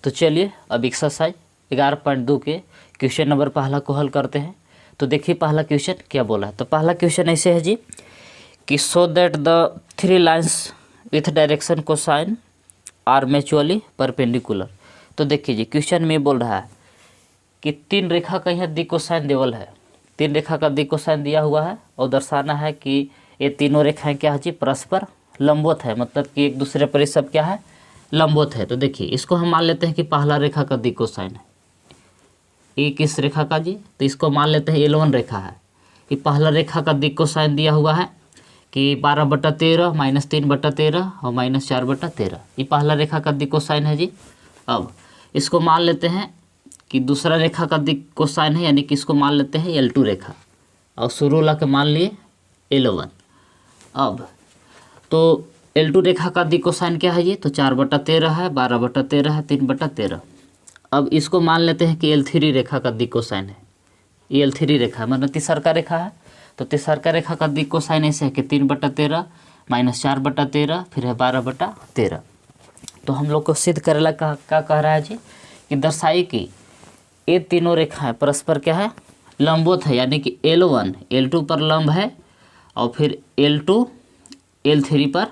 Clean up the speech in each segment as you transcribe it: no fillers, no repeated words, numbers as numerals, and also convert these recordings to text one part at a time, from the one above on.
तो चलिए अब एक्सरसाइज 11.2 के क्वेश्चन नंबर पहला को हल करते हैं। तो देखिए पहला क्वेश्चन क्या बोला है। तो पहला क्वेश्चन ऐसे है जी कि so that the 3 lines with direction cosine are mutually perpendicular. तो देखिए जी क्वेश्चन में बोल रहा है कि 3 रेखा का यहाँ दिक् कोसाइन देवल है, 3 रेखा का दिक् कोसाइन दिया हुआ है और दर्शाना है कि ये तीनों रेखाएं क्या है जी परस्पर लंबवत है, मतलब कि एक दूसरे पर सब क्या है लंबवत है। तो देखिए इसको हम मान लेते हैं कि पहला रेखा का दिक् कोसाइन है, ये किस रेखा का जी, तो इसको मान लेते हैं L1 रेखा है। ये पहला रेखा का दिक् कोसाइन दिया हुआ है कि 12/13 -3/13 और -4/13, ये पहला रेखा का दिक् कोसाइन है जी। अब इसको मान लेते हैं कि दूसरा रेखा का दिक् कोसाइन है, यानी कि इसको मान लेते हैं L2 रेखा और शुरू वाला के मान लिए L1। अब तो L2 रेखा का दिक् कोसाइन क्या है ये, तो 4/13 है, 12/13 है, 3/13। अब इसको मान लेते हैं कि L3 रेखा का दिक् कोसाइन है, ये L3 रेखा है मतलब तीसरा रेखा है। तो तीसरा रेखा का दिक् कोसाइन ऐसे है कि 3/13 -4/13 फिर है 12/13। तो हम लोग को सिद्ध करेला क्या कह रहा है जी कि दर्शाई कि ये तीनों रेखाएं परस्पर क्या है लंबवत है, यानी कि L1 L2 पर लंब है और फिर L2 L3 पर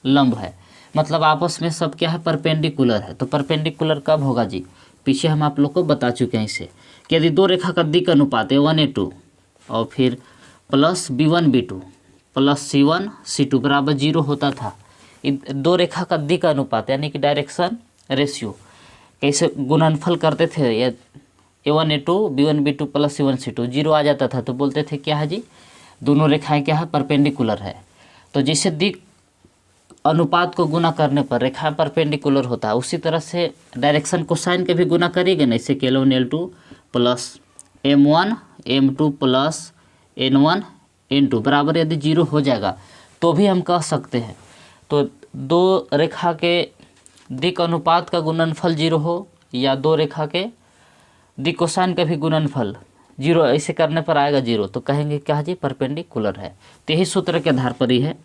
लंब है, मतलब आपस में सब क्या है परपेंडिकुलर है। तो परपेंडिकुलर कब होगा जी, पीछे हम आप लोग को बता चुके हैं इसे कि यदि 2 रेखा का दिक् अनुपात A1A2 और फिर प्लस B1B2 प्लस C1C2 बराबर 0 होता था। 2 रेखा का दिक् अनुपात यानी कि डायरेक्शन रेशियो कैसे गुणनफल करते थे, या A1A2 B1B2 प्लस C1C2 0 आ जाता था तो बोलते थे क्या है जी दोनों रेखाएं क्या है परपेंडिकुलर है। तो जैसे दिक् अनुपात को गुना करने पर रेखा परपेंडिकुलर होता है, उसी तरह से डायरेक्शन कोसाइन के भी गुना करेंगे ना, इससे L1 L2 plus M1 M2 plus N1 N2 बराबर यदि 0 हो जाएगा तो भी हम कह सकते हैं तो 2 रेखा के दिक् अनुपात का गुणनफल 0 हो या 2 रेखा के दिक् कोसाइन का भी गुणनफल 0, ऐसे करने पर आएगा 0 तो कहेंगे क्या जी परपेंडिकुलर है। तो यही सूत्र के आधार पर ही है,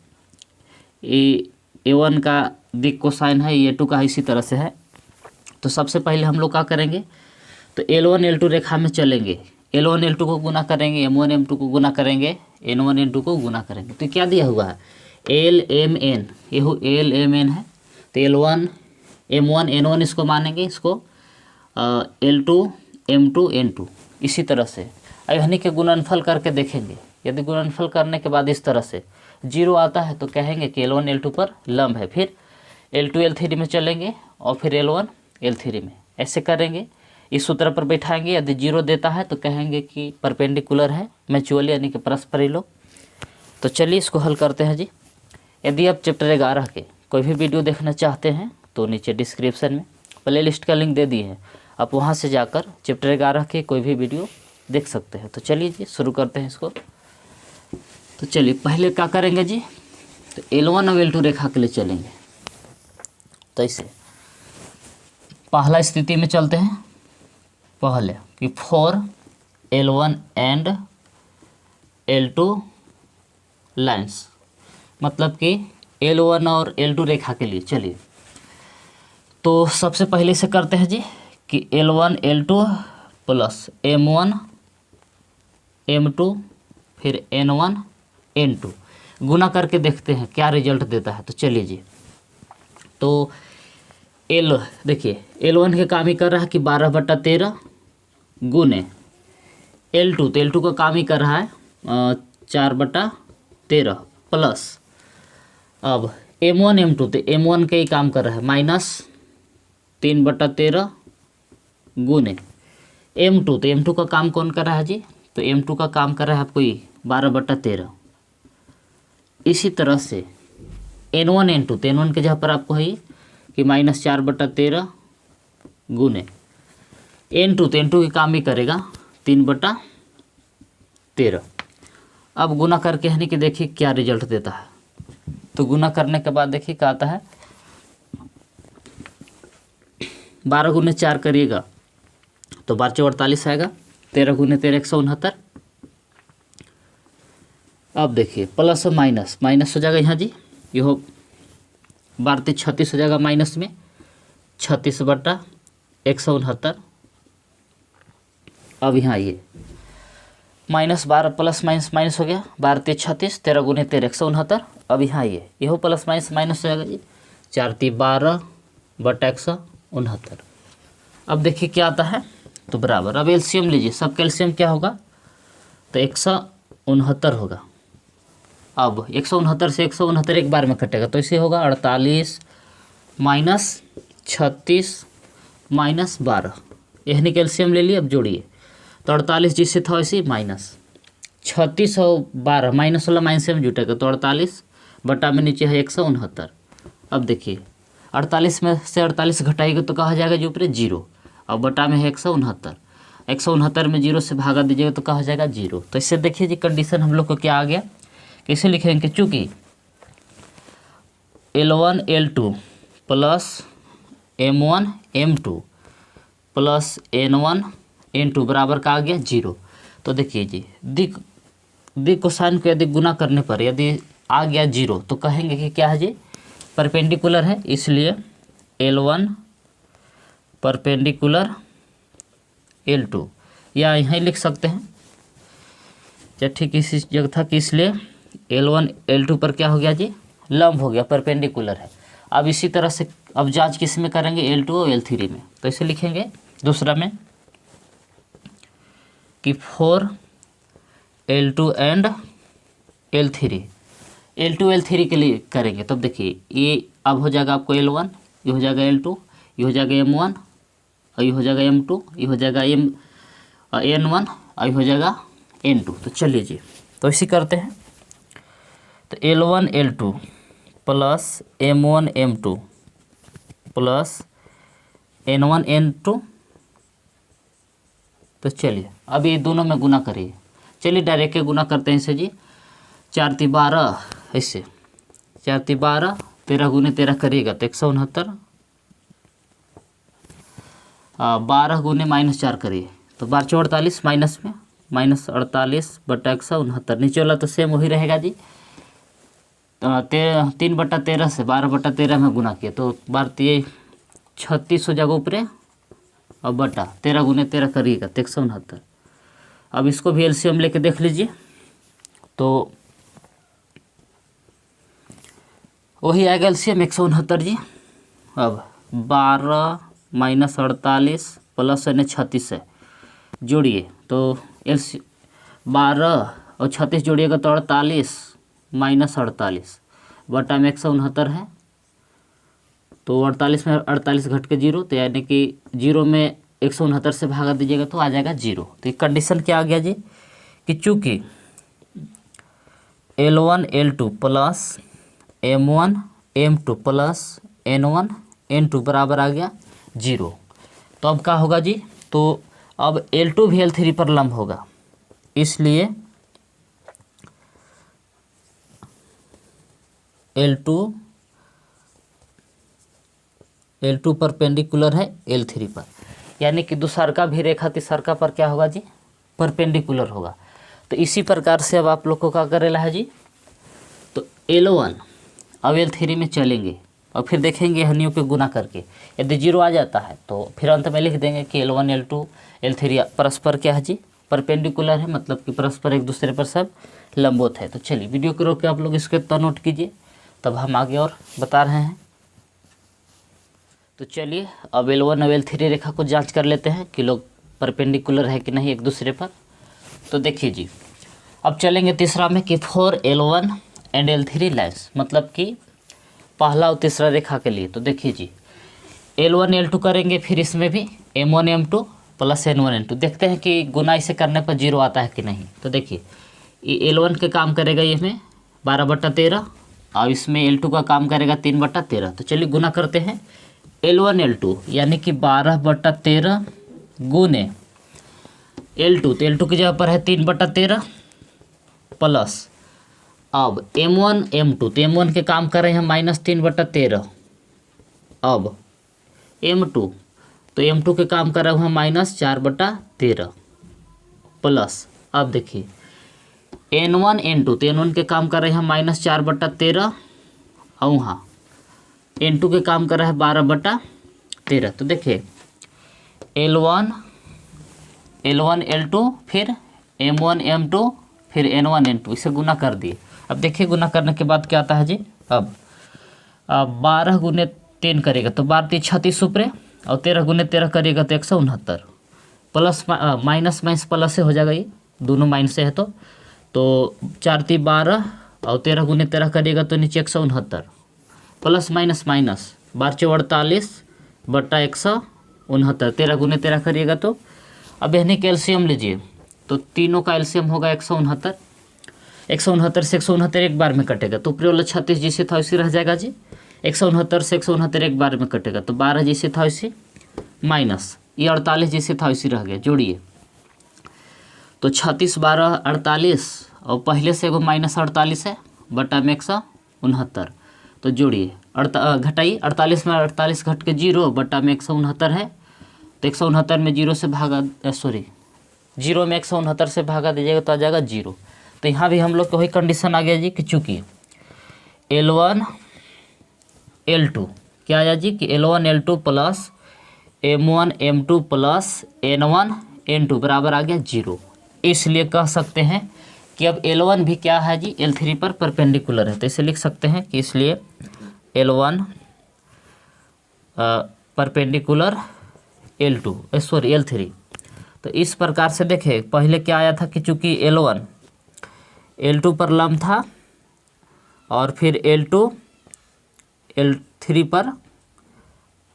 ये A1 का दिक् कोसाइन है, A2 का इसी तरह से है। तो सबसे पहले हम लोग क्या करेंगे तो L1 L2 रेखा में चलेंगे, L1 L2 को गुना करेंगे, M1 M2 को गुना करेंगे, N1 N2 को गुना करेंगे। तो क्या दिया हुआ है LMN, ये LMN है। तो L1 M1 N1 इसको मानेंगे, इसको L2 M2 N2 इसी तरह से यानी कि गुणनफल करके देखेंगे। यदि गुणनफल करने के बाद इस तरह से 0 आता है तो कहेंगे कि L1 L2 पर लंब है, फिर L2 L3 में चलेंगे और फिर L1 L3 में ऐसे करेंगे, इस सूत्र पर बैठाएंगे। यदि 0 देता है तो कहेंगे कि परपेंडिकुलर है म्यूचुअली यानी कि परस्पर ही लोग। तो चलिए इसको हल करते हैं जी। यदि आप चैप्टर 11 के कोई भी वीडियो देखना चाहते हैं तो नीचे डिस्क्रिप्शन में प्लेलिस्ट का लिंक दे दिए हैं, आप वहां से जाकर चैप्टर 11 के कोई भी वीडियो देख सकते हैं। तो चलिए जी शुरू करते हैं इसको। तो चलिए पहले क्या करेंगे जी, तो L1 और L2 रेखा के लिए चलेंगे। तो ऐसे पहला स्थिति में चलते हैं पहले कि for L1 and L2 lines, मतलब कि L1 और L2 रेखा के लिए। चलिए तो सबसे पहले से करते हैं जी कि L1 L2 plus M1 M2 फिर N1 N2 गुना करके देखते हैं क्या रिजल्ट देता है। तो चलिए जी, तो देखिए L1 के काम ही कर रहा है कि 12/13 गुने L2, तो L2 का काम ही कर रहा है 4/13 प्लस अब M1 M2, तो M1 के ही काम कर रहा है -3/13 गुने M2, तो M2 का काम कौन कर रहा है जी, तो M2 का काम कर रहा है आपको ये 12/13। इसी तरह से N1 N2, तो N1 के जगह पर आपको है कि -4/13 गुने N2, तो N2 के काम ही करेगा 3/13। अब गुना करके है कि देखिए क्या रिजल्ट देता है। तो गुना करने के बाद देखिए क्या आता है, 12 गुने 4 करिएगा तो 12 × 48 आएगा, 13 गुने 13 169। अब देखिए प्लस और माइनस हो जाएगा यहाँ जी, ये 12 36 हो जाएगा माइनस में 36/13 169। अब यहाँ ये -12 प्लस माइनस माइनस हो गया, 12 3 36, 13 गुने 13 169। अब यहाँ ये हो प्लस माइनस माइनस हो जाएगा जी, 4 3 12 बटा 169। अब देखिए क्या आता है, तो बराबर। अब एलसीएम लीजिए, सब कैल्शियम क्या होगा, तो 169 होगा। अब 169 से 169 एक बार में कटेगा, तो इसे होगा 48 माइनस 36 माइनस 12, यही कैल्शियम ले लिए। अब जोड़िए, तो 48 जिससे था वैसे माइनस 36 और 12 माइनस वाला माइनस में जुटेगा, तो 48 बटा में नीचे है 169। अब देखिए 48 में से 48 घटाएगा तो कहा जाएगा जो ऊपर 0, अब बटा में है 169, 169 में 0 से भागा दीजिएगा तो कहा जाएगा 0। तो इससे देखिए जी कंडीशन हम लोग को क्या आ गया, कैसे लिखेंगे, चूँकि L1 L2 plus M1 M2 plus N1 N2 बराबर का आ गया 0। तो देखिए जी दिक कोसाइन को यदि गुना करने पर यदि आ गया 0 तो कहेंगे कि क्या है जी, परपेंडिकुलर है, इसलिए L1 परपेंडिकुलर L2, या यहाँ लिख सकते हैं या ठीक इसी जगह था कि इसलिए L1 L2 पर क्या हो गया जी, लंब हो गया, परपेंडिकुलर है। अब इसी तरह से अब जांच किस में करेंगे, L2 और L3 में। तो इसे लिखेंगे दूसरा में कि 4 L2 and L3, L2 L3 के लिए करेंगे। तब देखिए ये अब हो जाएगा आपको L1, ये हो जाएगा L2, ये हो जाएगा M1 और ये हो जाएगा M2, ये हो जाएगा N1 और ये हो जाएगा N2। तो चलिए जी, तो इसी करते हैं। तो L1 L2 plus M1 M2 plus N1 N2। तो चलिए अब ये दोनों में गुना करिए, चलिए डायरेक्ट गुना करते हैं इसे जी। 4 3 12, ऐसे 4 3 12, 13 गुने 13 करिएगा तो 169, 12 गुने -4 करिए तो 12 4 48, माइनस में -48 बटा 169, नीचे वाला तो सेम वही रहेगा जी। 3 बटा 13 से 12 बटा 13 में गुना किया तो 12 36 हो जाएगा ऊपरे, और बटा 13 गुने 13 करिएगा तो 169। अब इसको भी एलसीएम लेके देख लीजिए, तो वही आएगा एलसीएम 169 जी। अब 12 माइनस 48 प्लस 36 है, जोड़िए तो एलसी 12 और 36 जोड़िएगा तो 48 माइनस 48 बटा में 169 है, तो 48 में 48 घट के 0, तो यानी कि 0 में 169 से भागा दीजिएगा तो आ जाएगा 0। तो ये कंडीशन क्या आ गया जी, कि चूँकि L1 L2 plus M1 M2 plus N1 N2 बराबर आ गया 0। तो अब क्या होगा जी, तो अब L2 भी L3 पर लंब होगा, इसलिए L2 परपेंडिकुलर है L3 पर, यानी कि दूसरका भी रेखा तीसरका पर क्या होगा जी, परपेंडिकुलर होगा। तो इसी प्रकार से अब आप लोग को क्या करेला है जी, तो L1 अब L3 में चलेंगे और फिर देखेंगे हनियों के गुना करके, यदि 0 आ जाता है तो फिर अंत में लिख देंगे कि L1 L2 L3 परस्पर क्या है जी, परपेंडिकुलर है, मतलब कि परस्पर एक दूसरे पर सब लंबवत है। तो चलिए वीडियो को रोक के आप लोग इसके तो नोट कीजिए, तब हम आगे और बता रहे हैं। तो चलिए अब L1 और L3 रेखा को जांच कर लेते हैं कि लोग परपेंडिकुलर है कि नहीं एक दूसरे पर। तो देखिए जी, अब चलेंगे तीसरा में कि 4 L1 एंड L3 लाइन्स, मतलब कि पहला और तीसरा रेखा के लिए। तो देखिए जी, L1 L2 करेंगे, फिर इसमें भी M1 M2 plus N1 N2, देखते हैं कि गुना इसे करने पर 0 आता है कि नहीं। तो देखिए ये L1 के काम करेगा ये में 12 बटा 13, और इसमें L2 का काम करेगा 3 बटा 13। तो चलिए गुना करते हैं। L1 L2 यानी कि 12 बटा 13 गुने L2, तो L2 की जगह पर है 3 बटा 13 प्लस अब M1 M2, तो M1 के काम कर रहे हैं -3 बटा 13, अब M2, तो M2 के काम कर रहे हैं -4 बटा 13 प्लस अब देखिए N1 N2, तो N1 के काम कर रहे हैं -4 बटा 13 और वहाँ N2 के काम कर रहा है 12 बटा 13। तो देखिए L1 L2 फिर M1 M2 फिर N1 N2, इसे गुना कर दिए। अब देखिए गुना करने के बाद क्या आता है जी, अब 12 गुने 3 करेगा तो 12 3 36 ऊपरे, और 13 गुने 13 करेगा तो 169, प्लस माइनस माइनस प्लस से हो जाएगा, ये दोनों माइनस से है तो 4 3 12 और 13 गुने 13 करेगा तो नीचे 169, प्लस माइनस माइनस 12 4 48 बट्टा 169, 13 गुने 13 करिएगा तो अब यानी कैल्शियम लीजिए तो तीनों का एलसीएम होगा 169, 169 से 169 एक बार में कटेगा तो ऊपरी वाला 36 जैसे था वैसे रह जाएगा जी, 169 से 169 एक बार में कटेगा तो 12 जैसे था वैसे माइनस ये 48 जैसे था वैसे रह गया, जोड़िए तो 36 12 48 और पहले से एगो माइनस 48 है बटा में 169, तो जोड़िए घटाइए 48 में 48 घट के 0 बटा में 169 है तो 169 में 0 से भागा 0 में 169 से भागा दीजिएगा तो आ जाएगा 0। तो यहाँ भी हम लोग को वही कंडीशन आ गया जी कि चूँकि L1 L2 क्या आया जी कि L1 L2 plus M1 M2 plus N1 N2 बराबर आ गया 0, इसलिए कह सकते हैं कि अब L1 भी क्या है जी L3 पर परपेंडिकुलर है, तो इसे लिख सकते हैं कि इसलिए L1 परपेंडिकुलर L3। तो इस प्रकार से देखें पहले क्या आया था कि चूँकि L1 L2 पर लंब था और फिर L2 L3 पर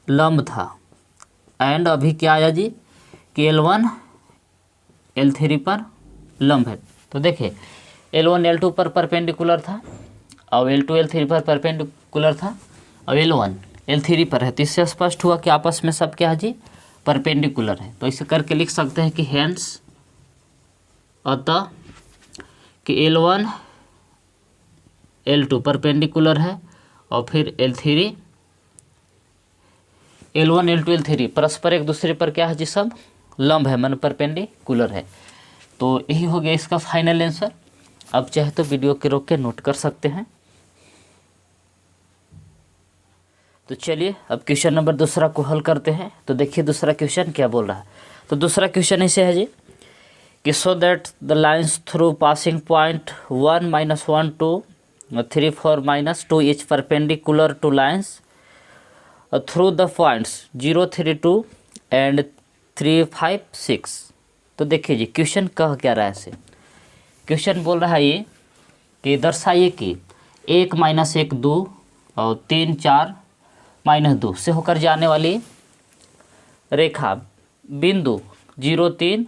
लंब था, एंड अभी क्या आया जी कि L1 L3 पर लंब है। तो देखिए L1 L2 पर परपेंडिकुलर था और L2 L3 पर परपेंडिकुलर था और L1 L3 पर है, तो इससे स्पष्ट हुआ कि आपस में सब क्या है जी परपेंडिकुलर है। तो इसे करके लिख सकते हैं कि हेंस अतः कि L1 L2 परपेंडिकुलर है और फिर L1 L2 L3 परस्पर एक दूसरे पर क्या है जी सब लंब है, मन परपेंडिकुलर है। तो यही हो गया इसका फाइनल आंसर। अब चाहे तो वीडियो के रोक के नोट कर सकते हैं। तो चलिए अब क्वेश्चन नंबर दूसरा को हल करते हैं। तो देखिए दूसरा क्वेश्चन क्या बोल रहा है। तो दूसरा क्वेश्चन ऐसे है जी कि so that the lines through passing point 1 -1 2 3 4 -2 is perpendicular two lines through the points 0 3 2 and 3 5 6। तो देखिए जी क्वेश्चन कह क्या रहा है ऐसे, क्वेश्चन बोल रहा है ये कि दर्शाइए कि 1 -1 2 और 3 4 -2 से होकर जाने वाली रेखा बिंदु 0 3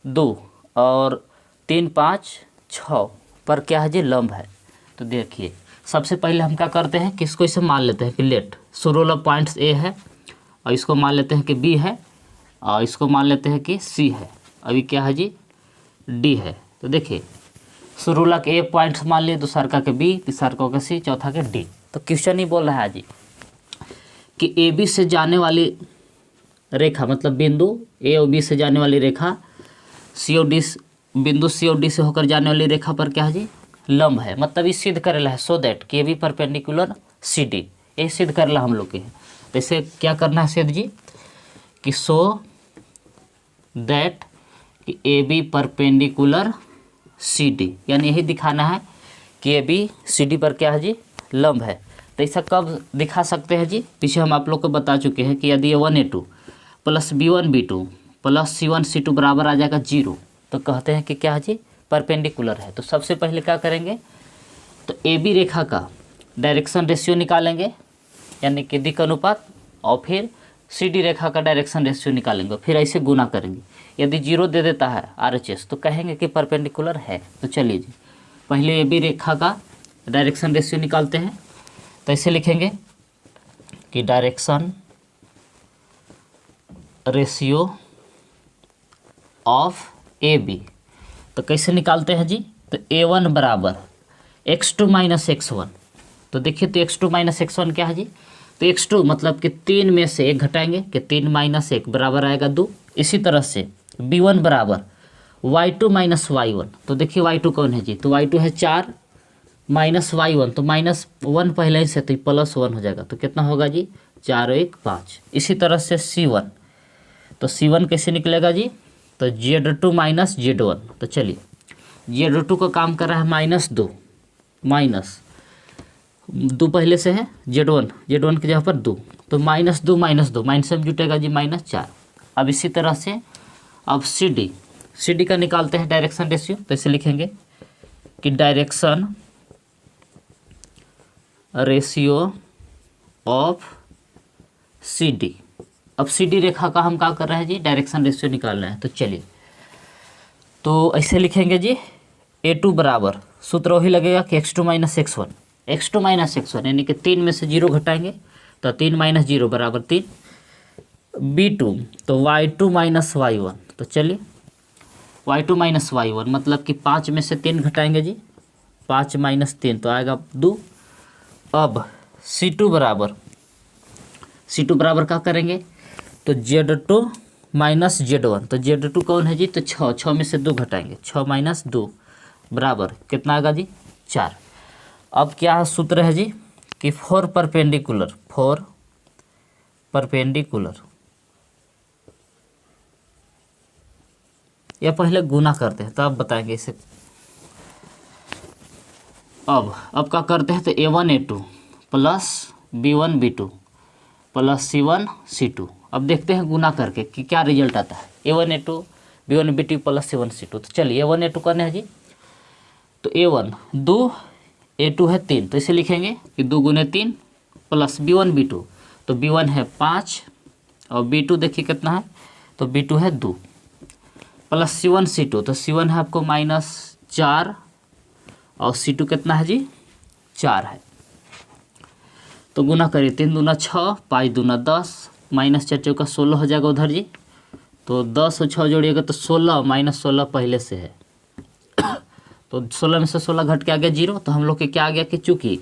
2 और 3 5 6 पर क्या है जी लंब है। तो देखिए सबसे पहले हम क्या करते हैं कि इसको इसे मान लेते हैं कि लेट शुरू वाला पॉइंट्स ए है और इसको मान लेते हैं कि बी है और इसको मान लेते हैं कि सी है, अभी क्या है जी डी है। तो देखिए शुरू वाला के ए पॉइंट्स मान लिए, दूसरा का के बी, तीसरा का सी, चौथा के डी। तो क्वेश्चन ही बोल रहा है जी कि ए बी से जाने वाली रेखा मतलब बिंदु ए और बी से जाने वाली रेखा सी और डी बिंदु सी और डी से होकर जाने वाली रेखा पर क्या है जी लंब है, मतलब ये सिद्ध करेला है सो दैट कि A B perpendicular C D, ये सिद्ध करेला हम लोग के है। तो इसे क्या करना है सिद्ध जी कि सो दैट कि A B perpendicular C D, यानी यही दिखाना है कि ए बी सी डी पर क्या है जी लंब है। तो ऐसा कब दिखा सकते हैं जी, पीछे हम आप लोग को बता चुके हैं कि यदि A1 A2 plus B1 B2 plus C1 C2 बराबर आ जाएगा 0 तो कहते हैं कि क्या है जी परपेंडिकुलर है। तो सबसे पहले क्या करेंगे तो ए बी रेखा का डायरेक्शन रेशियो निकालेंगे यानी कि दिक् अनुपात, और फिर सी डी रेखा का डायरेक्शन रेशियो निकालेंगे, फिर ऐसे गुना करेंगे। यदि 0 दे देता है RHS तो कहेंगे कि परपेंडिकुलर है। तो चलिए जी पहले ए बी रेखा का डायरेक्शन रेशियो निकालते हैं। तो ऐसे लिखेंगे कि direction ratio of A B. तो कैसे निकालते हैं जी, तो A1 बराबर x2 - x1। तो देखिए तो x2 - x1 क्या है जी, तो x2 मतलब कि 3 में से 1 घटाएंगे कि 3 - 1 बराबर आएगा 2। इसी तरह से B1 बराबर y2 - y1। तो देखिए y2 कौन है जी, तो y2 है 4 माइनस y1, तो -1 पहले ही से तो +1 हो जाएगा। तो कितना होगा जी 4 1 5। इसी तरह से C1, तो C1 कैसे निकलेगा जी, तो Z2 माइनस Z1। तो चलिए Z2 का काम कर रहा है -2, -2 पहले से है, Z1 की जगह पर 2, तो -2 -2 माइनस में जुटेगा जी -4। अब इसी तरह से अब CD का निकालते हैं डायरेक्शन रेशियो। तो इसे लिखेंगे कि डायरेक्शन रेशियो ऑफ CD। अब CD रेखा का हम क्या कर रहे हैं जी, डायरेक्शन रेशियो निकाल रहे हैं। तो चलिए, तो ऐसे लिखेंगे जी, A2 बराबर, सूत्र वही लगेगा कि x2 माइनस x1 यानी कि 3 में से 0 घटाएंगे तो 3 माइनस 0 बराबर 3। B2 तो y2 माइनस y1। तो चलिए y2 माइनस y1 मतलब कि 5 में से 3 घटाएंगे जी, 5 माइनस 3 तो आएगा 2। अब C2 बराबर क्या करेंगे, तो Z2 माइनस Z1। तो Z2 कौन है जी, तो 6 में से 2 घटाएंगे, 6 माइनस 2 बराबर कितना आएगा जी, 4। अब क्या सूत्र है जी, कि 4 परपेंडिकुलर, या पहले गुना करते हैं तब बताएंगे इसे। अब क्या करते हैं, तो A1 A2 plus B1 B2 plus C1 C2। अब देखते हैं गुना करके कि क्या रिजल्ट आता है, A1 A2 B1 B2 plus C1 C2। तो चलिए A1 A2 करने हैं जी, तो A1 2 A2 है 3, तो इसे लिखेंगे कि 2 गुने 3 प्लस B1 B2, तो B1 है 5 और B2 देखिए कितना है, तो B2 है 2 प्लस C1 C2, तो C1 है आपको -4 और C2 कितना है जी, 4 है। तो गुना करिए, 3 दूना 6, 5 दूना 10, -4 चौका 16 हो जाएगा उधर जी। तो 10 और 6 जोड़िएगा तो 16, -16 पहले से है, तो 16 में से 16 घट के आ गया 0। तो हम लोग के क्या आ गया कि चूँकि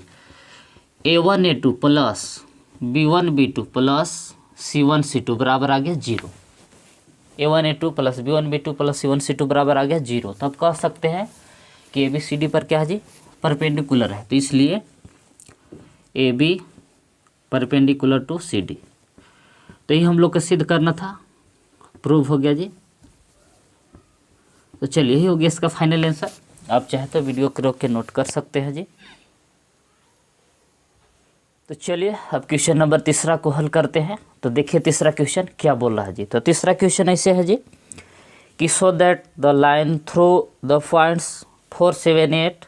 A1 A2 plus B1 B2 plus C1 C2 बराबर आ गया 0, A1 A2 plus B1 B2 plus C1 C2 बराबर आ गया 0। तब कह सकते हैं कि AB CD पर क्या है जी, परपेंडिकुलर है। तो इसलिए AB परपेंडिकुलर टू CD। तो ये हम लोग को सिद्ध करना था, प्रूव हो गया जी। तो चलिए यही हो गया इसका फाइनल आंसर। आप चाहे तो वीडियो को रोक के नोट कर सकते हैं जी। तो चलिए अब क्वेश्चन नंबर 3 को हल करते हैं। तो देखिए तीसरा क्वेश्चन क्या बोल रहा है जी। तो तीसरा क्वेश्चन ऐसे है जी कि so that the line through the points 4 7 8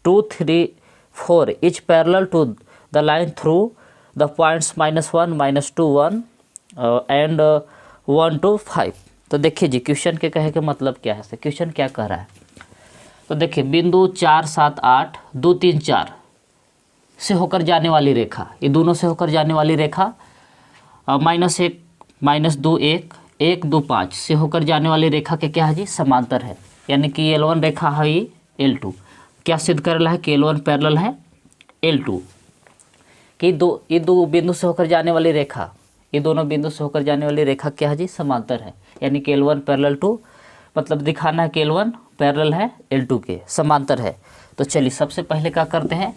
2 3 4 is parallel to the line through the points -1 -2 1 and 1 2 5। तो देखिए जी क्वेश्चन के कहे के मतलब क्या है, क्वेश्चन क्या कह रहा है। तो देखिए बिंदु 4 7 8 2 3 4 से होकर जाने वाली रेखा, ये दोनों से होकर जाने वाली रेखा -1 -2 1 1 2 5 से होकर जाने वाली रेखा के क्या है जी, समांतर है। यानी कि L1 रेखा है ये L2 क्या सिद्ध कर रहा है कि L1 पैरेलल है L2 कि ये दो बिंदु से होकर जाने वाली रेखा, ये दोनों बिंदु से होकर जाने वाली रेखा क्या है जी, समांतर है। यानी कि L1 पैरेलल टू, मतलब दिखाना है कि L1 पैरेलल है L2 के, समांतर है। तो चलिए सबसे पहले क्या करते हैं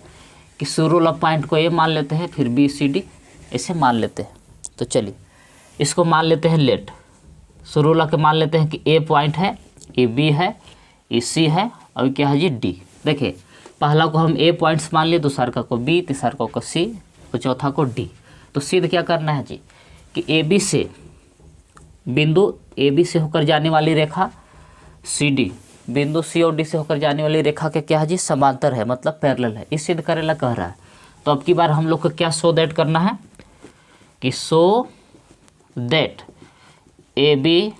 कि शुरू वाला पॉइंट को A मान लेते हैं, फिर B C D ऐसे मान लेते हैं। तो चलिए इसको मान लेते हैं लेट, शुरू वाला के मान लेते हैं कि A पॉइंट है, ये B है, ये C है और क्या है जी D। देखिए पहला को हम A पॉइंट्स मान लिए, दूसरा को B, तीसरा को C और चौथा को D। तो सिद्ध क्या करना है जी कि AB से बिंदु AB से होकर जाने वाली रेखा CD बिंदु C और D से होकर जाने वाली रेखा के क्या है जी, समांतर है, मतलब पैरेलल है। इस सिद्ध करेला कह रहा है। तो अब की बार हम लोग को क्या शो दैट करना है कि show that AB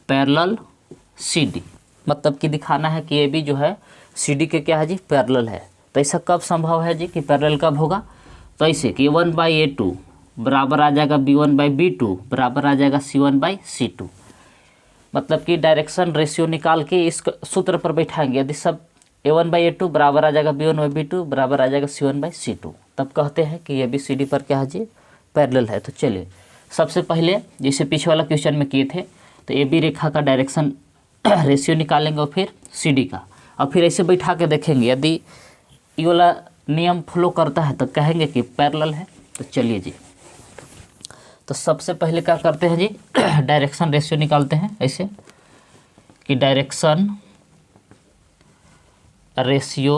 parallel CD, मतलब कि दिखाना है कि AB जो है CD के क्या है जी, पैरेलल है। तो ऐसा कब संभव है जी कि पैरेलल कब होगा, तो ऐसे कि A1/A2 बराबर आ जाएगा B1/B2 बराबर आ जाएगा C1/C2। मतलब कि डायरेक्शन रेशियो निकाल के इस सूत्र पर बैठाएंगे। यदि सब A1/A2 बराबर आ जाएगा B1/B2 बराबर आ जाएगा C1/C2, तब कहते हैं कि AB CD पर क्या है जी, पैरेलल है। तो चलिए सबसे पहले जैसे पीछे वाला क्वेश्चन में किए थे, तो AB रेखा का डायरेक्शन रेशियो निकालेंगे और फिर CD का, और फिर ऐसे बैठा के देखेंगे। यदि ये वाला नियम फॉलो करता है तो कहेंगे कि पैरेलल है। तो चलिए जी तो सबसे पहले क्या करते हैं जी, डायरेक्शन रेशियो निकालते हैं ऐसे कि direction ratio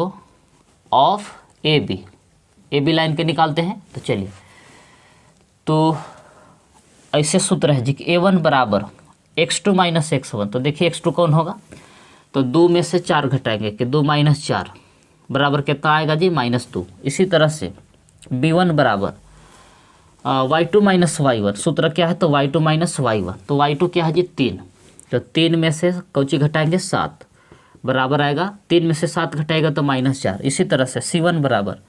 of A B line के निकालते हैं। तो चलिए, तो ऐसे सूत्र है जी कि A1 बराबर x2 माइनस x1। तो देखिए x2 कौन होगा, तो 2 में से 4 घटाएंगे कि 2 माइनस 4 बराबर कितना आएगा जी, -2। इसी तरह से B1 बराबर y2 माइनस y1, सूत्र क्या है, तो y2 माइनस y1। तो y2 क्या है जी 3, तो 3 में से कौची घटाएंगे 7 बराबर आएगा, 3 में से 7 घटाएगा तो -4। इसी तरह से C1 बराबर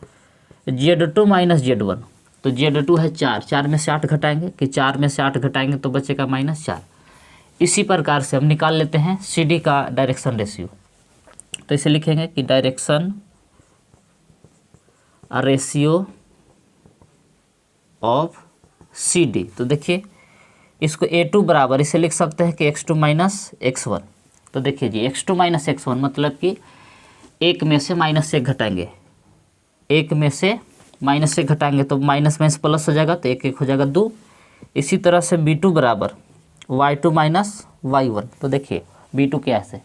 Z2 माइनस Z1, तो Z2 है 4, 4 में से 8 घटाएंगे कि 4 में से 8 घटाएंगे तो बचेगा -4। इसी प्रकार से हम निकाल लेते हैं CD का डायरेक्शन रेशियो। तो इसे लिखेंगे कि डायरेक्शन रेशियो ऑफ CD। तो देखिए इसको A2 बराबर इसे लिख सकते हैं कि x2 माइनस x1। तो देखिए जी x2 माइनस x1 मतलब कि 1 में से -1 घटाएंगे, 1 में से -1 घटाएंगे तो माइनस में प्लस हो जाएगा, तो 1 1 हो जाएगा 2। इसी तरह से B2 बराबर y2 माइनस y1। तो देखिए B2 क्या है,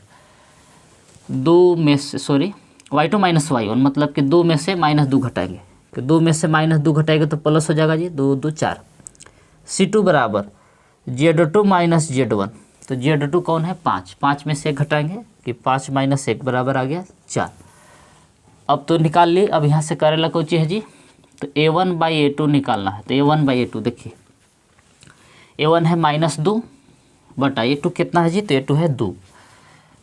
2 में से y2 माइनस y1 मतलब कि 2 में से -2 घटाएंगे, कि 2 में से -2 घटाएंगे तो प्लस हो जाएगा जी, 2 2 4। C2 बराबर Z2 माइनस Z1, तो Z2 कौन है 5, 5 में से 1 घटाएंगे कि 5 माइनस 1 बराबर आ गया 4। अब तो निकाल लिए, अब यहाँ से करेला कौन चीज़ है जी, तो A1 बाई A2 निकालना है। तो A1 बाई A2 देखिए A1 है -2 बटा A2 कितना है जी, तो A2 है 2,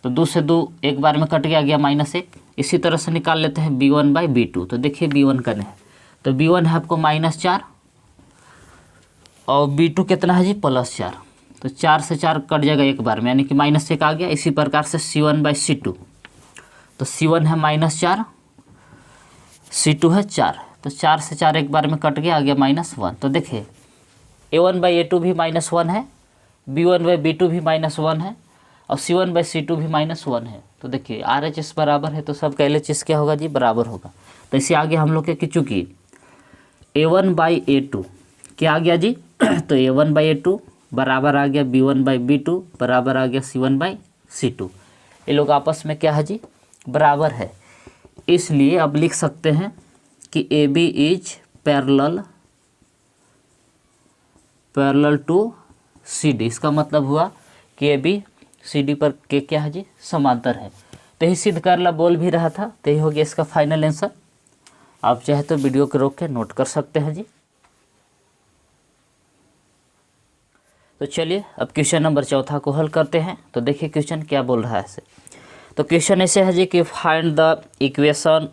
तो 2 से 2 एक बार में कट गया, गया -1। इसी तरह से निकाल लेते हैं B1 बाई B2। तो देखिए B1 करने है, तो B1 है आपको -4 और B2 कितना है जी +4, तो 4 से 4 कट जाएगा एक बार में, यानी कि -1 आ गया। इसी प्रकार से C1 बाई C2, तो C1 है -4, C2 है 4, तो 4 से 4 एक बार में कट गया, आ गया -1। तो देखिए A1 बाई A2 भी -1 है, B1 बाई B2 भी -1 है और C1 बाई C2 भी -1 है। तो देखिए RHS बराबर है तो सब का LHS क्या होगा जी, बराबर होगा। तो इसे आगे हम लोग के चूँकि A1 बाई A2 क्या आ गया जी, तो A1 बाई A2 बराबर आ गया B1 बाई B2 बराबर आ गया C1 बाई C2। ये लोग आपस में क्या है जी, बराबर है। इसलिए अब लिख सकते हैं कि AB is parallel to CD। इसका मतलब हुआ कि AB CD पर के क्या है जी, समांतर है। तो यही सिद्ध करला बोल भी रहा था, तो यही हो गया इसका फाइनल आंसर। आप चाहे तो वीडियो को रोक के नोट कर सकते हैं जी। तो चलिए अब क्वेश्चन नंबर 4 को हल करते हैं। तो देखिए क्वेश्चन क्या बोल रहा है ऐसे। तो क्वेश्चन ऐसे है जी कि find the equation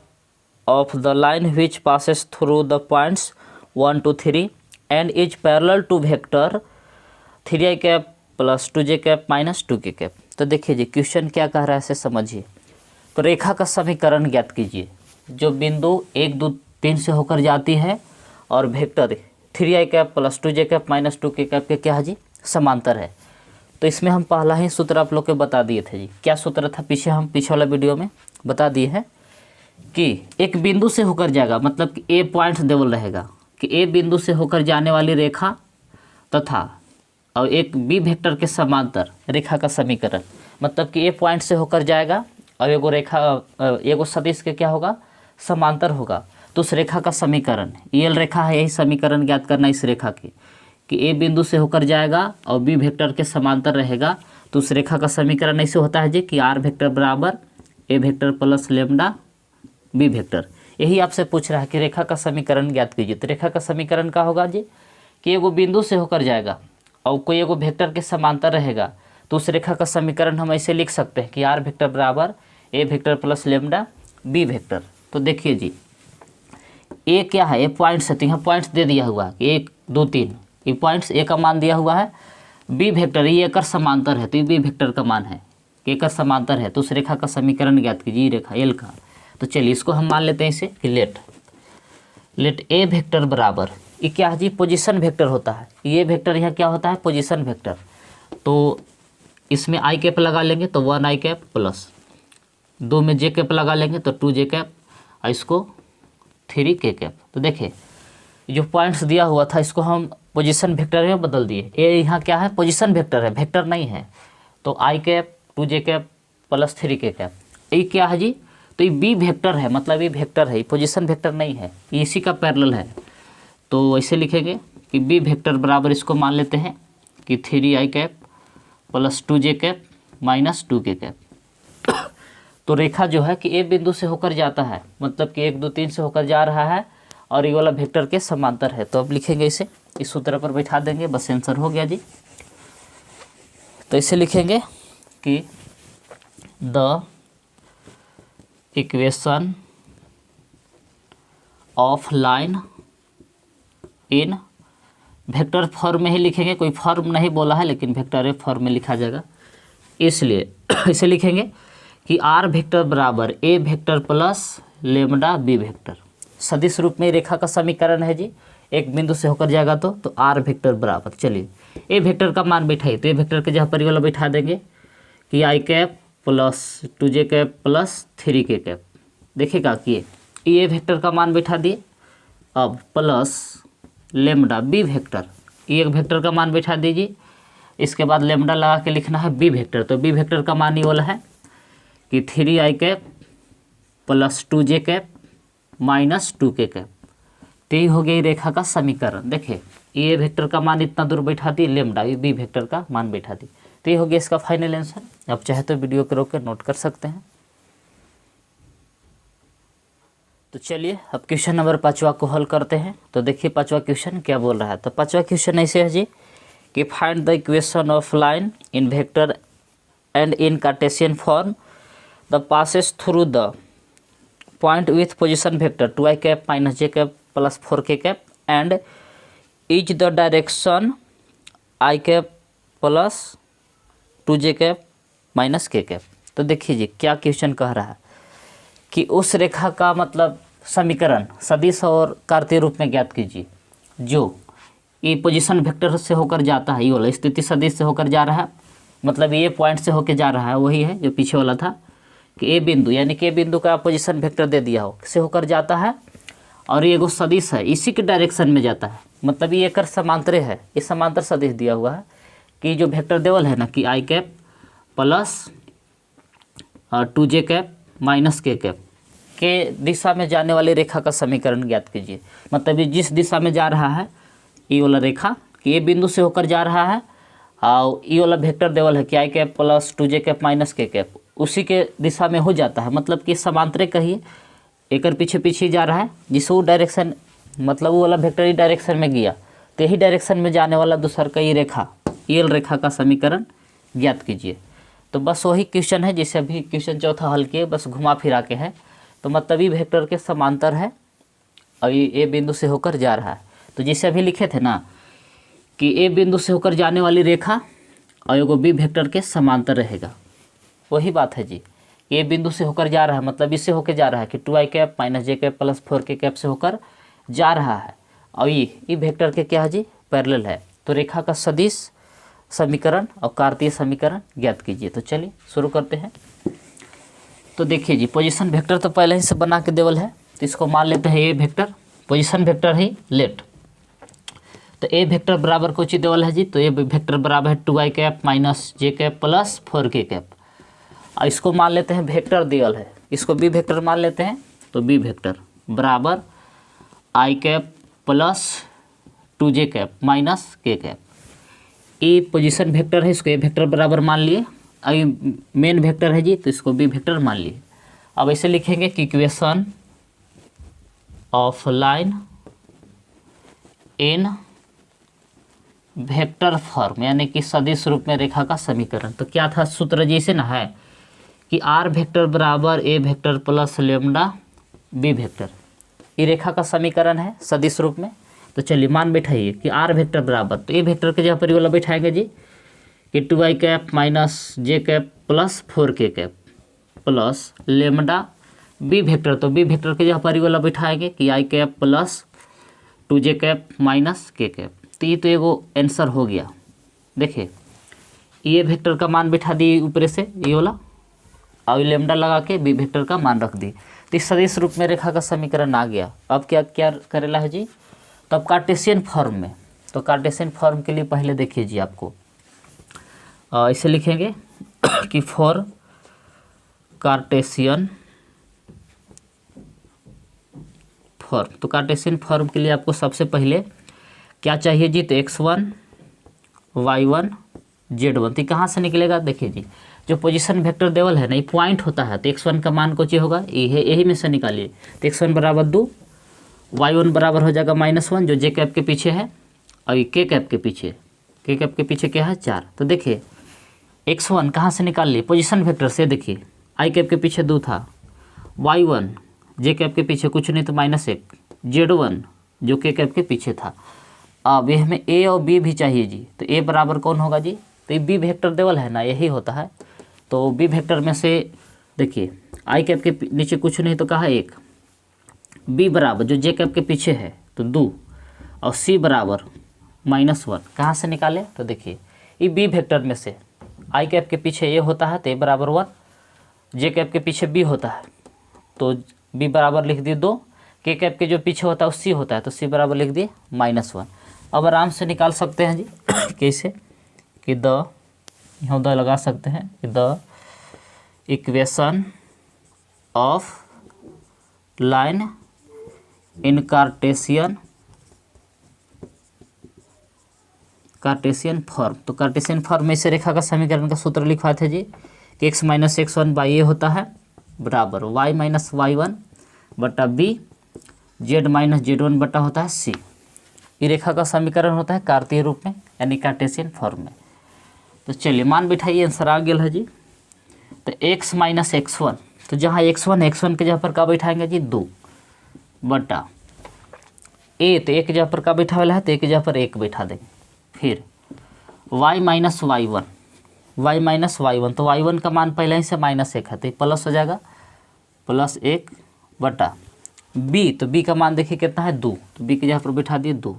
of the line which passes through the points 1 to 3 and is parallel to vector 3i cap plus 2j cap minus 2k cap. तो देखिए जी क्वेश्चन क्या कह रहा है ऐसे समझिए। तो रेखा का समीकरण ज्ञात कीजिए जो बिंदु 1 2 3 से होकर जाती है और vector 3i cap plus 2j cap minus 2k cap के क्या है जी, समांतर है। तो इसमें हम पहला ही सूत्र आप लोग के बता दिए थे जी। क्या सूत्र था, पीछे वाला वीडियो में बता दिए हैं कि एक बिंदु से होकर जाएगा, मतलब कि ए पॉइंट देवल रहेगा कि ए बिंदु से होकर जाने वाली रेखा तथा और एक बी वेक्टर के समांतर रेखा का समीकरण, मतलब कि ए पॉइंट से होकर जाएगा और एगो रेखा एगो सदिश के क्या होगा, समांतर होगा। तो उस रेखा का समीकरण एल रेखा है, यही समीकरण ज्ञात करना इस रेखा की कि ए बिंदु से होकर जाएगा और बी वेक्टर के समांतर रहेगा। तो उस रेखा का समीकरण ऐसे होता है जी कि आर वेक्टर बराबर A vector plus lambda B vector. यही आपसे पूछ रहा है कि रेखा का समीकरण ज्ञात कीजिए। तो रेखा का समीकरण क्या होगा जी कि एगो बिंदु से होकर जाएगा और कोई एगो वेक्टर के समांतर रहेगा। तो उस रेखा का समीकरण हम ऐसे लिख सकते हैं कि आर वेक्टर बराबर A vector plus lambda B vector. तो देखिए जी ए क्या है, ए पॉइंट्स है, तो यहाँ पॉइंट्स दे दिया हुआ है 1 2 3, ये पॉइंट्स ए का मान दिया हुआ है। बी वेक्टर ये एकर समांतर है, तो ये बी वेक्टर का मान है कि एकर समांतर है। तो उस रेखा का समीकरण ज्ञात कीजिए रेखा एल का। तो चलिए इसको हम मान लेते हैं इसे कि लेट ए वेक्टर बराबर ये क्या है जी, पोजीशन वेक्टर होता है। ये वेक्टर यहाँ क्या होता है, पोजीशन वेक्टर। तो इसमें आई कैप लगा लेंगे तो 1 आई कैप प्लस 2 में जे कैप लगा लेंगे तो 2 जे कैप और इसको 3 के कैप। तो देखिए जो पॉइंट्स दिया हुआ था इसको हम पोजीशन वेक्टर में बदल दिए। ए यहाँ क्या है, पोजीशन वेक्टर है, वेक्टर नहीं है। तो I cap 2j cap plus 3k cap, ये क्या है जी, तो ये बी वेक्टर है, मतलब ये वेक्टर है, ये पोजीशन वेक्टर नहीं है, ये इसी का पैरेलल है। तो ऐसे लिखेंगे कि बी वेक्टर बराबर इसको मान लेते हैं कि 3i cap plus 2j cap minus 2k cap. तो रेखा जो है कि ए बिंदु से होकर जाता है, मतलब कि 1 2 3 से होकर जा रहा है और ये वाला वेक्टर के समांतर है। तो अब लिखेंगे इसे, इस सूत्र पर बैठा देंगे, बस आंसर हो गया जी। तो इसे लिखेंगे कि the equation of line in vector form में ही लिखेंगे, कोई फॉर्म नहीं बोला है लेकिन वेक्टर फॉर्म में लिखा जाएगा, इसलिए इसे लिखेंगे कि आर वेक्टर बराबर A vector plus lambda B vector. सदिश रूप में रेखा का समीकरण है जी, एक बिंदु से होकर जाएगा तो आर वेक्टर बराबर, चलिए ए वेक्टर का मान बैठाइए, तो ए वेक्टर के जहाँ पर ये वाला बैठा देंगे कि I cap plus 2j cap plus 3k cap. देखिएगा कि ए वेक्टर का मान बैठा दिए, अब प्लस लेमडा बी वेक्टर, एक वेक्टर का मान बैठा दीजिए, इसके बाद लेमडा लगा के लिखना है बी वेक्टर। तो बी वेक्टर का मान ये वाला है कि 3i cap plus 2j cap minus 2k cap. तो ये हो गया रेखा का समीकरण। देखिए ए वेक्टर का मान इतना दूर बैठा दी, लेमडा ये बी वेक्टर का मान बैठा दी, तो ये हो गया इसका फाइनल आंसर। आप चाहे तो वीडियो को रोक कर नोट कर सकते हैं। तो चलिए अब क्वेश्चन नंबर 5वां को हल करते हैं। तो देखिए 5वां क्वेश्चन क्या बोल रहा है। तो 5वां क्वेश्चन ऐसे है जी कि find the equation of line in vector and in Cartesian form the passes through the point with position vector 2i cap minus j cap plus 4k cap and is the direction i cap plus 2j cap minus k cap. तो देखिए जी क्या question कह रहा है कि उस रेखा का मतलब समीकरण सदिश और कार्तीय रूप में ज्ञात कीजिए जो ये पोजीशन वेक्टर से होकर जाता है, ये वाला स्थिति सदिश से होकर जा रहा है, मतलब ये पॉइंट से होकर जा रहा है, वही है जो पीछे वाला था कि ए बिंदु, यानी कि ए बिंदु का पोजीशन वेक्टर दे दिया हो, से होकर जाता है और ये एगो सदिश है, इसी के डायरेक्शन में जाता है, मतलब ये एक समांतर है, ये समांतर सदिश दिया हुआ है कि जो वेक्टर देवल है ना कि I cap plus 2j cap minus k cap के दिशा में जाने वाली रेखा का समीकरण ज्ञात कीजिए। मतलब ये जिस दिशा में जा रहा है ये वाला रेखा कि ये बिंदु से होकर जा रहा है और ये वाला वेक्टर देवल है कि I cap plus 2j cap minus k cap, उसी के दिशा में हो जाता है, मतलब कि समांतरे कहिए, एक पीछे पीछे जा रहा है, जिस वो डायरेक्शन मतलब वो वाला वेक्टर ही डायरेक्शन में गया, तो यही डायरेक्शन में जाने वाला दूसरा का ये रेखा, ये रेखा का समीकरण ज्ञात कीजिए। तो बस वही क्वेश्चन है जिसे अभी क्वेश्चन चौथा हल किए, बस घुमा फिरा के है। तो मतलब ये वेक्टर के समांतर है और ये ए बिंदु से होकर जा रहा है। तो जैसे अभी लिखे थे ना कि ए बिंदु से होकर जाने वाली रेखा और एगो बी वेक्टर के समांतर रहेगा, वही बात है जी। ए बिंदु से होकर जा रहा है, मतलब इससे होकर जा रहा है कि 2i cap minus j cap plus 4k cap से होकर जा रहा है और ये वेक्टर के क्या है जी, पैरेलल है। तो रेखा का सदिश समीकरण और कार्तीय समीकरण ज्ञात कीजिए। तो चलिए शुरू करते हैं। तो देखिए जी पोजीशन वेक्टर तो पहले ही से बना के देवल है, तो इसको मान लेते हैं ए वेक्टर, पोजीशन वेक्टर ही लेट। तो ए वेक्टर बराबर को चीज देवल है जी, तो ए वेक्टर बराबर है 2i cap minus j cap plus 4k cap, और इसको मान लेते हैं वेक्टर दियल है, इसको बी वेक्टर मान लेते हैं। तो बी वेक्टर बराबर I cap plus 2j cap minus k cap, ये पोजीशन वेक्टर है, इसको ए वेक्टर बराबर मान लिए। अभी मेन वेक्टर है जी, तो इसको बी वेक्टर मान लिए। अब ऐसे लिखेंगे कि equation of line in vector form, यानी कि सदिश रूप में रेखा का समीकरण। तो क्या था सूत्र जैसे ना है कि आर वेक्टर बराबर A vector plus lambda B vector, ये रेखा का समीकरण है सदिश रूप में। तो चलिए मान बैठाइए कि आर वेक्टर बराबर, तो ए वेक्टर के जहाँ पर ये वाला बैठाएंगे जी कि 2i cap minus j cap plus 4k cap plus lambda B vector, तो बी वेक्टर के जहाँ पर ये वाला बैठाएंगे कि I cap plus 2j cap minus k cap. तो ये तो एगो आंसर हो गया। देखिए ये वेक्टर का मान बैठा दिए ऊपर से ये वाला, और लेमडा लगा के बी वेक्टर का मान रख दी, तो इस सदिश रूप में रेखा का समीकरण आ गया। अब क्या क्या करेला है जी, तो अब कार्टेशियन फॉर्म में, तो कार्टेशियन फॉर्म के लिए पहले देखिए जी आपको इसे लिखेंगे कि फॉर कार्टेशियन फॉर्म। तो कार्टेशियन फॉर्म के लिए आपको सबसे पहले क्या चाहिए जी, तो x1 y1 z1। तो कहाँ से निकलेगा, देखिए जी जो पोजीशन वेक्टर देवल है ना, ये पॉइंट होता है, तो x1 का मान कुछ होगा ये है, यही में से निकालिए। तो x1 बराबर 2, y1 बराबर हो जाएगा -1 जो जे कैप के पीछे है, और ये के कैप के पीछे क्या है 4। तो देखिए x1 कहाँ से निकाल लिए, पोजीशन वेक्टर से। देखिए आई कैप के पीछे 2 था, y1 जे कैप के पीछे कुछ नहीं तो -1, z1 जो के कैप के पीछे था। अब ये हमें a और b भी चाहिए जी, तो a बराबर कौन होगा जी, तो ये b वेक्टर देवल है ना, यही होता है। तो b वेक्टर में से देखिए आई कैप के नीचे कुछ नहीं तो कहा 1, b बराबर जो जे कैप के पीछे है तो 2, और c बराबर -1 कहाँ से निकाले, तो देखिए ये b वेक्टर में से आई कैप के पीछे a होता है तो a बराबर 1, जे कैप के पीछे b होता है तो b बराबर लिख दिए 2, के कैप के जो पीछे होता है वो c होता है तो c बराबर लिख दिए -1। अब आराम से निकाल सकते हैं जी कैसे, कि द यहाँ द लगा सकते हैं कि the equation of line in Cartesian form. तो कार्टेशियन फॉर्म में इसे रेखा का समीकरण का सूत्र लिखवाए थे जी कि x - x1 बाई a होता है बराबर y - y1 बटा b, z - z1 बटा होता है c। ये रेखा का समीकरण होता है कार्तीय रूप में यानी कार्टेशियन फॉर्म में। तो चलिए मान बिठाइए, आंसर आ गया है जी। तो x - x1, तो जहाँ x1 के जगह पर का बैठाएंगे जी 2 बटा a, तो एक जगह पर का बैठा वाला है तो एक जगह पर 1 बैठा देंगे। फिर y - y1, तो y1 का मान पहले ही से -1 है तो प्लस हो जाएगा +1 बटा b, तो b का मान देखिए कितना है 2, तो b की जगह पर बैठा दिए 2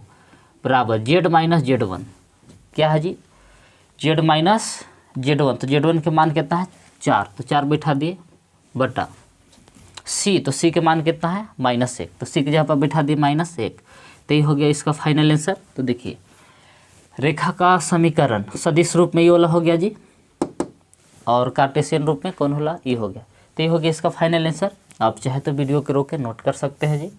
बराबर z - z1 क्या है जी, z - z1, तो z1 के मान कितना है 4, तो 4 बैठा दिए बटा c, तो c के मान कितना है -1, तो c की जगह पर बैठा दिए -1। तो ये हो गया इसका फाइनल आंसर। तो देखिए रेखा का समीकरण सदिश रूप में ये वाला हो गया जी, और कार्टेशियन रूप में कौन होला ये हो गया। तो ये हो गया इसका फाइनल आंसर। आप चाहे तो वीडियो के रोक के नोट कर सकते हैं जी।